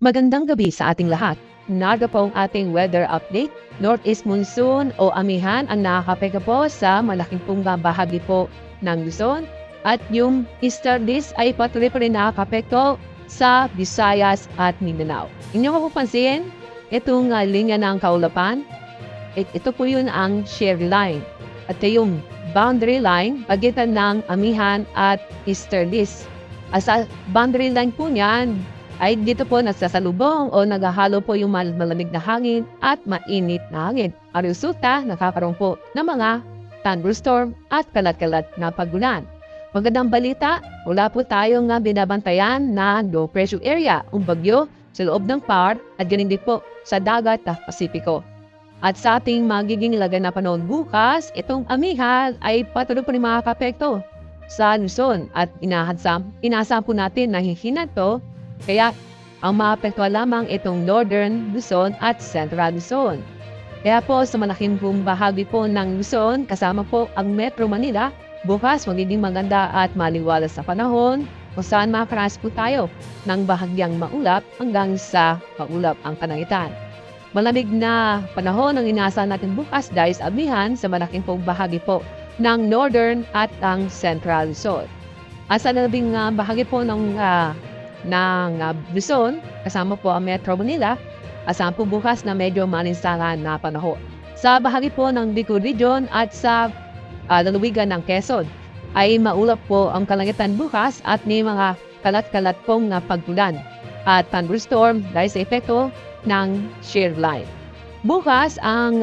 Magandang gabi sa ating lahat. Narito po ang ating weather update. Northeast monsoon o amihan ang nakakapeka po sa malaking pong bahagi po ng Luzon. At yung easterlies ay patuloy pa rin nakakapekto sa Visayas at Mindanao. Inyong mapapansin, itong linya ng kaulapan, ito po yun ang shear line. At yung boundary line pagitan ng amihan at easterlies. Sa boundary line po niyan, ay dito po nagsasalubong o naghahalo po yung malamig na hangin at mainit na hangin. Ang resulta, nakakaroon po ng mga thunderstorm at kalat-kalat na pagulan. Magandang balita, wala po tayong binabantayan na low pressure area, bagyo sa loob ng PAR at ganun din po sa dagat na Pasipiko. At sa ating magiging lagay na panahon bukas, itong amihan ay patuloy po rin makakapekto sa Luzon at inasam po natin na hihinat to. Kaya ang maapektuhan lamang itong Northern Luzon at Central Luzon. Kaya po sa malaking bahagi po ng Luzon, kasama po ang Metro Manila, bukas magiging maganda at maliwalas sa panahon kung saan makaranas po tayo ng bahagyang maulap hanggang sa maulap ang Kalangitan. Malamig na panahon ang inaasahan natin bukas dahil sa amihan sa malaking bahagi po ng Northern at ang Central Luzon. At sa labing bahagi po ng Luzon, kasama po ang Metro Manila, asahan po bukas na medyo malinsangan na panahon. Sa bahagi po ng Bicol Region at sa lalawigan ng Quezon, ay maulap po ang kalangitan bukas at may mga kalat-kalat pong pagulan at thunderstorm dahil sa epekto ng shear line. Bukas, ang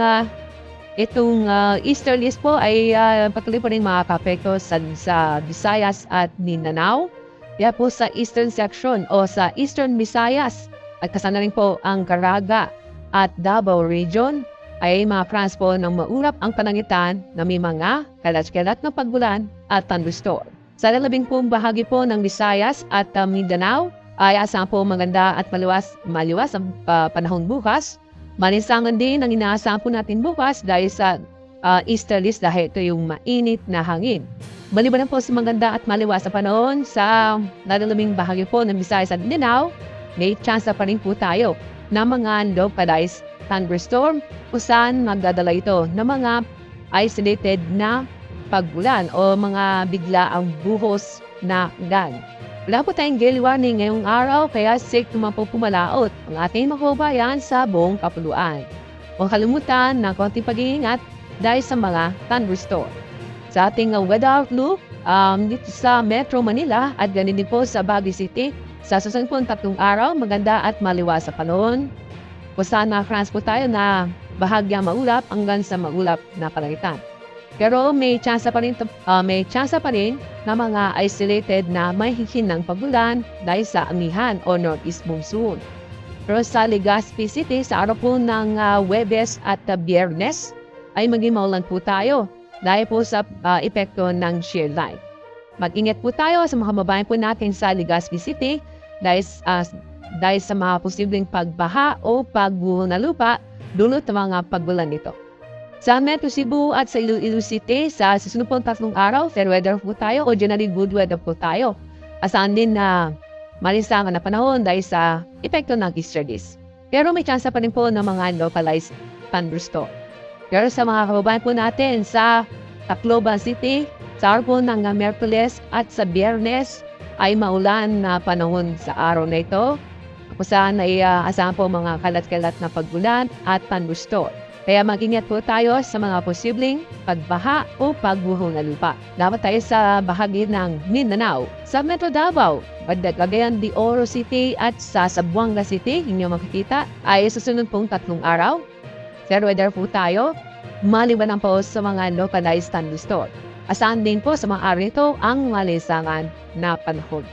itong easterlies po ay patuloy po rin makakapekto sa Visayas at Mindanao. Kaya po sa eastern section o sa eastern Visayas at kasama rin po ang Caraga at Davao region ay makaranas po ng maulap ang kalangitan na may mga kalat-kalat na pagulan at thunderstorm. Sa lalabing pong bahagi po ng Visayas at Mindanao ay asahan po maganda at maliwas ang panahon bukas. Malinsangan din ang inaasahan po natin bukas dahil sa easterlies dahil ito yung mainit na hangin. Maliban po sa maganda at maliwas sa panahon sa lalaming bahagi po ng Visayas at Mindanao, may chance pa rin po tayo na mga localized thunderstorm kung saan magdadala ito ng mga isolated na pagulan o mga biglaang buhos na ulan. Wala po tayong gale warning ngayong araw kaya safe naman po pumalaot ang ating mga kababayan sa buong kapuluan. Huwag kalimutan ng konting pag-iingat dahil sa mga thunderstorm. Sa ating weather outlook, dito sa Metro Manila at ganun din po sa Baguio City, sa susunod po 3 araw, maganda at maliwas sa panahon. Kung saan makaranas po tayo na bahagyang maulap hanggang sa maulap na kalangitan. Pero may chance pa rin na mga isolated na may hihinang pagulan dahil sa amihan o northeast monsoon. Pero sa Legazpi City, sa araw po ng Huwebes at Biyernes, ay maging maulan po tayo dahil po sa epekto ng shear line. Mag-ingat po tayo sa mga kababayan po natin sa Legazpi City dahil sa mga posibleng pagbaha o pagguho na lupa dulot ng mga pagulan nito. Sa Metro Cebu at sa Iloilo City, sa susunod pong 3 araw, fair weather po tayo o generally good weather po tayo. Asahan din na malinsangan na panahon dahil sa epekto ng easterlies. Pero may chance pa rin po ng mga localized thunderstorm. Pero sa mga kababayan po natin sa Tacloban City, sa araw po ng Miyerkules at sa Biyernes ay maulan na panahon sa araw na ito. Kung saan ay asahan po mga kalat-kalat na pagulan at thunderstorm. Kaya mag-ingat po tayo sa mga posibleng pagbaha o pagguho na lupa. Dapat tayo sa bahagi ng Mindanao, sa Metro Davao, Cagayan de Oro City at sa Zamboanga City, inyong makikita, ay susunod pong 3 araw. Fair weather po tayo, maliban po sa mga localized thunderstorm. Asahan din po sa mga araw ito ang malinsangan na panahon.